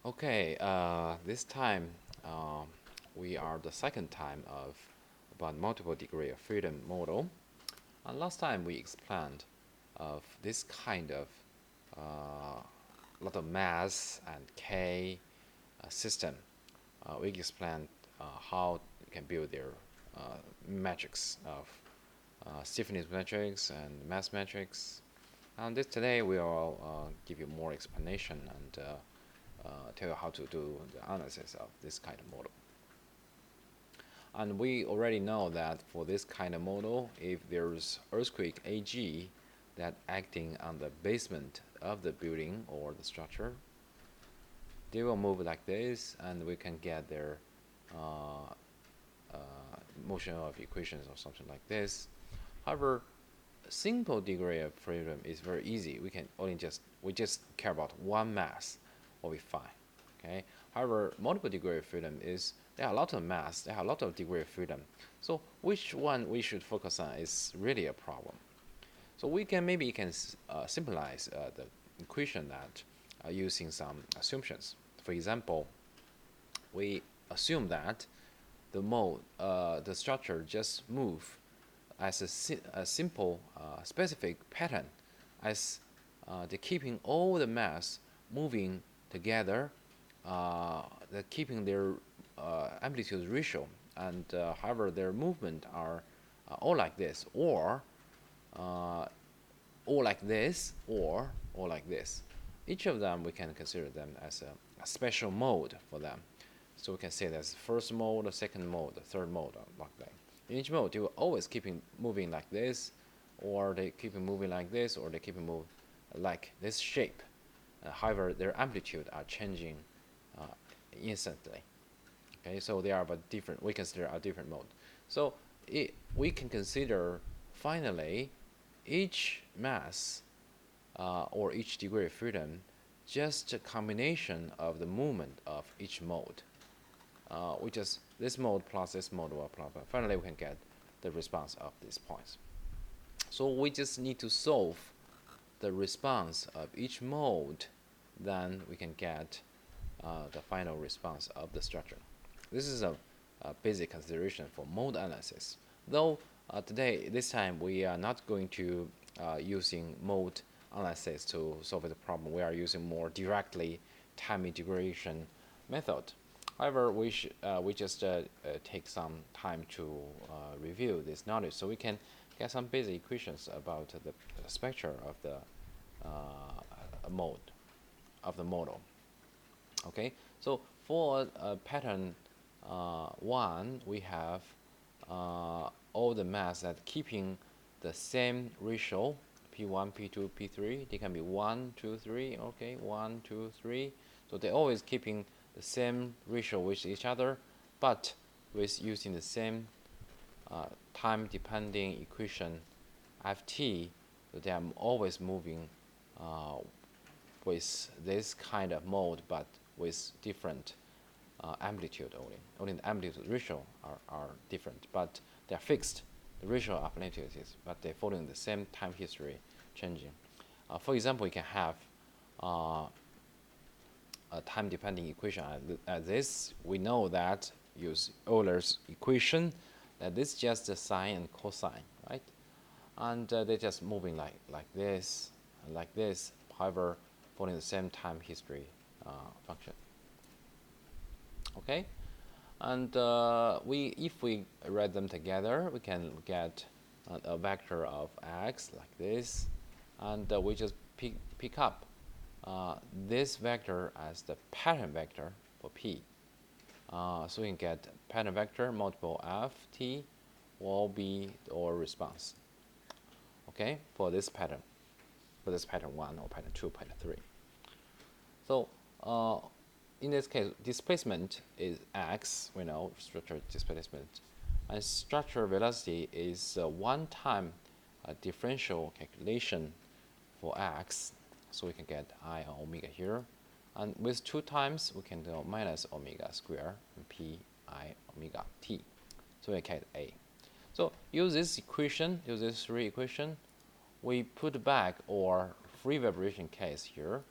Okay, this time we are the second time of about multiple degree of freedom model. And last time we explained of this kind of lot of mass and K system. We explained how you can build their metrics of stiffness metrics and mass metrics. And today we will give you more explanation and tell you how to do the analysis of this kind of model. And we already know that for this kind of model, if there's earthquake AG that acting on the basement of the building or the structure, they will move like this, and we can get their motion of equations or something like this. However, simple degree of freedom is very easy. We just care about one mass, will be fine. Okay. However, multiple degree of freedom is there are a lot of mass, there are a lot of degree of freedom. So which one we should focus on is really a problem. So we can maybe simplify the equation that using some assumptions. For example, we assume that the structure just move as a simple specific pattern, as the keeping all the mass moving together, the keeping their amplitude ratio, and however their movement are all like this, or all like this, or all like this. Each of them we can consider them as a special mode for them. So we can say that's first mode, second mode, third mode, like that. In each mode, they will always keep moving like this, or they keep moving like this, or they keep moving like this shape. However, their amplitude are changing instantly. Okay, so they are but different. We consider a different mode. So we can consider finally each mass or each degree of freedom just a combination of the movement of each mode. Which is this mode plus this mode or blah, blah. Finally, we can get the response of these points. So we just need to solve the response of each mode, then we can get the final response of the structure. This is a basic consideration for mode analysis. Though this time, we are not going to using mode analysis to solve the problem. We are using more directly time integration method. However, we just take some time to review this knowledge, so we can get some basic equations about the spectra of the mode of the model. Okay, so for pattern 1, we have all the mass that keeping the same ratio, P1, P2, P3. They can be 1, 2, 3. Okay, 1, 2, 3. So they're always keeping the same ratio with each other, but with using the same time-depending equation Ft. So they are always moving with this kind of mode, but with different amplitude only. Only the amplitude ratio are different, but they are fixed. The ratio of amplitudes, but they're following the same time history changing. For example, we can have a time-dependent equation as this. We know that use Euler's equation, that this is just the sine and cosine, right? And they're just moving like this and like this, however, following the same time history function. Okay, and if we write them together, we can get a vector of x like this, and we just pick up this vector as the pattern vector for P. So we can get pattern vector multiple Ft will be our response. Okay, for this pattern 1 or pattern 2, pattern 3. So in this case, displacement is x. We know structure displacement, and structure velocity is one-time differential calculation for x. So we can get I omega here, and with 2 times we can do minus omega square and p I omega t. So we get A. So use this equation, use this 3 equation. We put back our free vibration case here.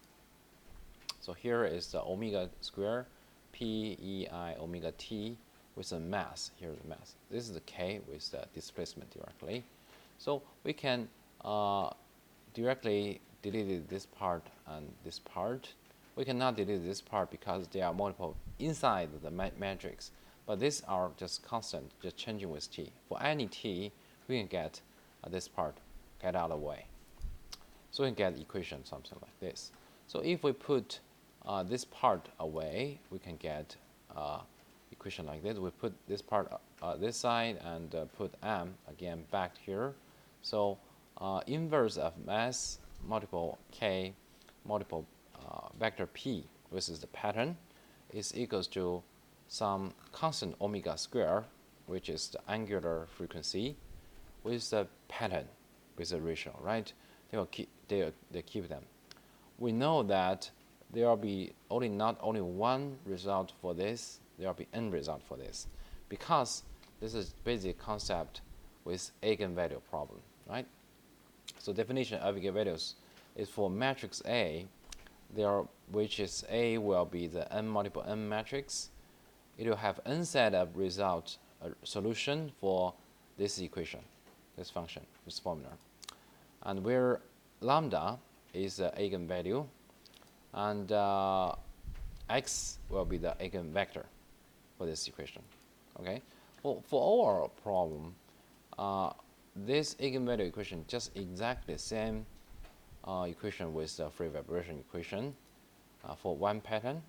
So here is the omega square PEI omega t with the mass. Here's the mass. This is the k with the displacement directly. So we can directly delete this part and this part. We cannot delete this part because there are multiple inside the matrix. But these are just constant, just changing with t. For any t, we can get this part get out of the way. So we can get equation something like this. So if we put this part away, we can get equation like this. We put this part this side and put m again back here. So inverse of mass multiple k multiple vector p, which is the pattern, is equals to some constant omega square, which is the angular frequency, with the pattern, with the ratio, right? They keep them. We know that there will be not only one result for this, there will be n result for this, because this is basic concept with eigenvalue problem, right? So definition of eigenvalues is for matrix A, which is A will be the n multiple n matrix. It will have n set of result solution for this equation, this function, this formula, and where lambda is the eigenvalue, and x will be the eigenvector for this equation. Okay, for our problem, this eigenvalue equation just exactly the same equation with the free vibration equation for one pattern,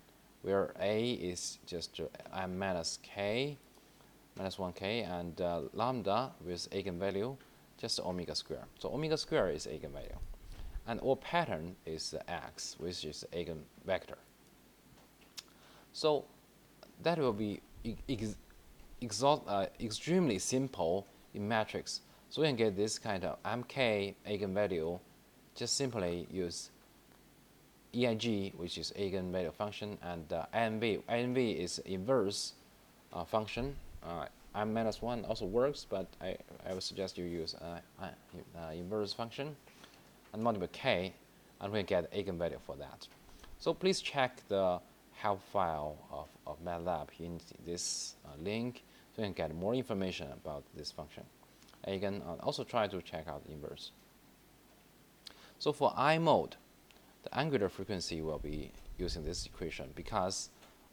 where A is just m minus k, minus 1k, and lambda with eigenvalue just omega square. So omega square is eigenvalue, and our pattern is x, which is eigenvector. So that will be extremely simple in matrix. So we can get this kind of mk eigenvalue. Just simply use Eig, which is eigenvalue function, and Anv. Anv is inverse function. M minus 1 also works, but I would suggest you use inverse function and multiply k, and we get eigenvalue for that. So please check the help file of Matlab in this link, so you can get more information about this function. You can also try to check out inverse. So for I mode, the angular frequency will be using this equation, because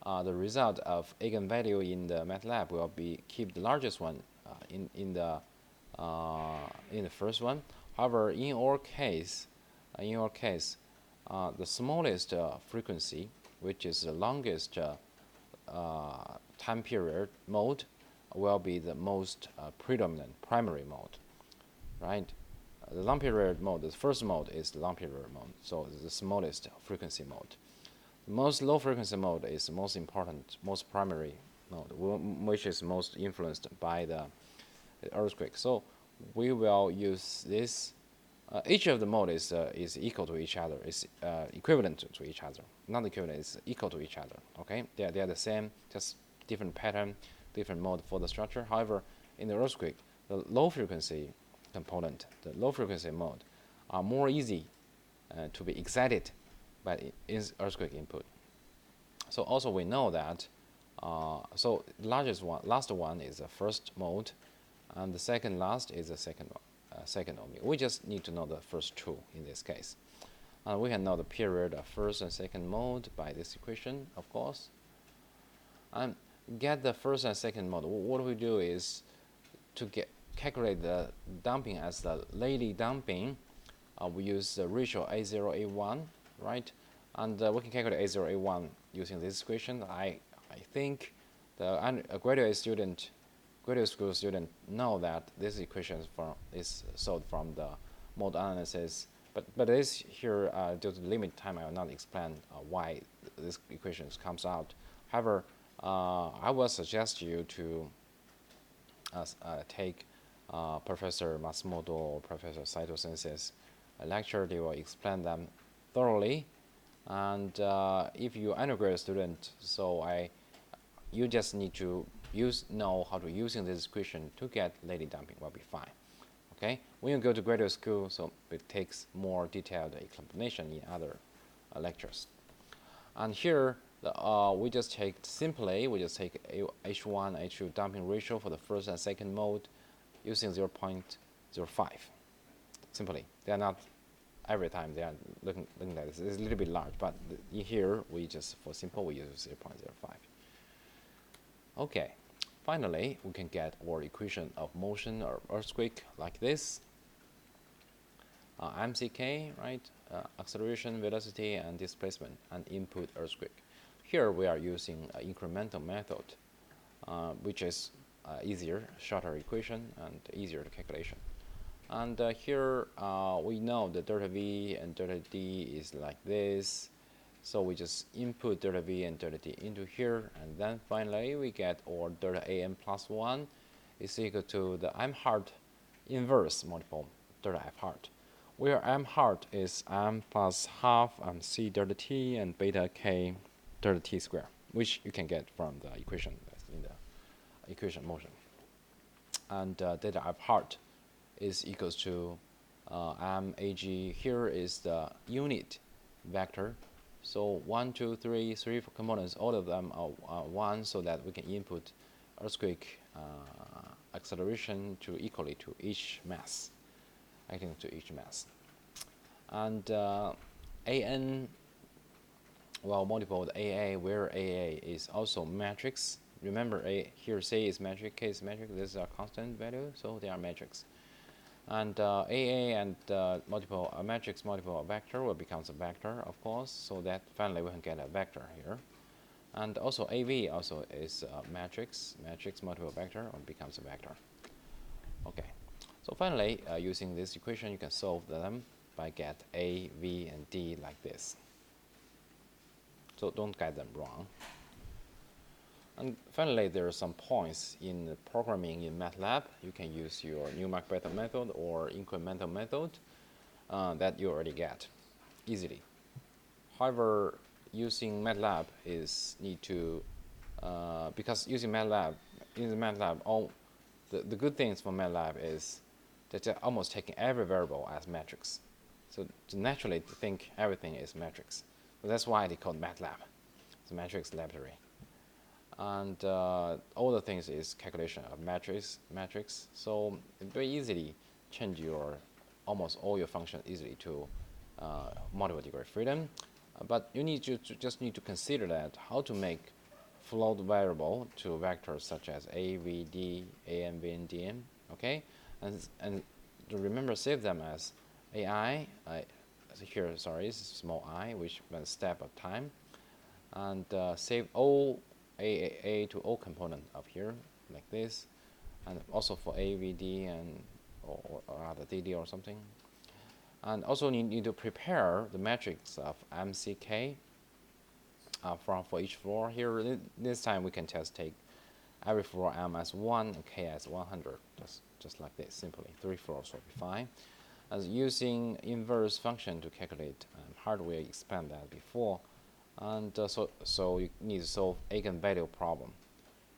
the result of eigenvalue in the Matlab will be keep the largest one in the first one. However, in our case, the smallest frequency, which is the longest time period mode, will be the most predominant primary mode, right? The long period mode, the first mode is the long period mode, so it's the smallest frequency mode. The most low frequency mode is the most important, most primary mode, which is most influenced by the earthquake. So we will use this. Each of the mode is equal to each other, is equivalent to each other. Not equivalent, is equal to each other. Okay, they are the same, just different pattern, different mode for the structure. However, in the earthquake, the low frequency component, the low frequency mode, are more easy to be excited by earthquake input. So also we know that so last one is the first mode, and the second last is the second omega. We just need to know the first two in this case. We can know the period of first and second mode by this equation, of course. And get the first and second mode. What we do is to calculate the damping as the Rayleigh damping. We use the ratio A0, A1, right? And we can calculate A0, A1 using this equation. I think the graduate school student know that this equation is solved from the mode analysis. But this here, due to the limited time, I will not explain why this equation comes out. However, I will suggest you to take Professor Matsumoto or Professor Saito Sensei's lecture. They will explain them thoroughly. And if you're undergraduate student, you just need to know how to using this equation to get Rayleigh damping will be fine. Okay, when you go to graduate school, so it takes more detailed explanation in other lectures. And here, we just take simply, we just take H1, H2 damping ratio for the first and second mode using 0.05. Simply, they are not every time they are looking at this. It's a little bit large, but in here we just, for simple, we use 0.05. Okay, finally, we can get our equation of motion or earthquake like this. MCK, right? Acceleration, velocity, and displacement, and input earthquake. Here we are using an incremental method, which is easier, shorter equation, and easier to calculation. And here we know that delta V and delta D is like this. So we just input delta V and delta D into here, and then finally we get our delta AM plus 1 is equal to the M hard inverse multiple delta F hard, where M hard is M plus half MC delta T and beta K delta T square, which you can get from the equation that's in the equation motion. And delta F hard is equals to MAG. Here is the unit vector. So 1, 2, 3, 3 components, all of them are 1, so that we can input earthquake acceleration to equally to each mass, acting to each mass. And AN, well, multiple with AA, where AA is also matrix. Remember, here C is metric, K is metric. This is a constant value, so they are matrix. And AA and multiple matrix multiple a vector will becomes a vector, of course, so that finally we can get a vector here. And also AV also is a matrix multiple vector or becomes a vector. Okay, so finally using this equation you can solve them by get A, V, and D like this. So don't get them wrong. And finally, there are some points in programming in Matlab. You can use your Newmark beta method or incremental method that you already get easily. However, using Matlab is need to, because using Matlab, all the good things for Matlab is that they're almost taking every variable as matrix. So to naturally think everything is matrix. So that's why they call Matlab. It's a matrix laboratory. And all the things is calculation of matrix. So it very easily change your almost all your function easily to multiple degree freedom. But you need to just need to consider that how to make float variable to vectors such as A, V, D, A, M, V, and D, M. Okay, and to remember save them as AI. Here, sorry, this is small I, which one step of time, and save all A to O component up here like this, and also for AVD and or other DD or something. And also you need to prepare the matrix of MCK for each floor. Here this time we can just take every floor M as 1 and K as 100, just like this simply. 3 floors will be fine. As using inverse function to calculate hardware, expand that before. And so you need to solve eigenvalue problem.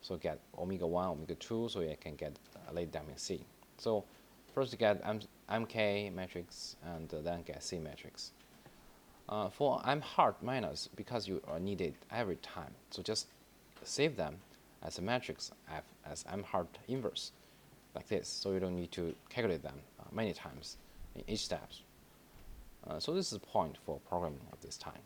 So get omega 1, omega 2, so you can get Rayleigh Damping C. So first get MK matrix and then get C matrix. For M hard minus, because you are needed every time, so just save them as a matrix F as M hard inverse, like this. So you don't need to calculate them many times in each step. So this is the point for programming of this time.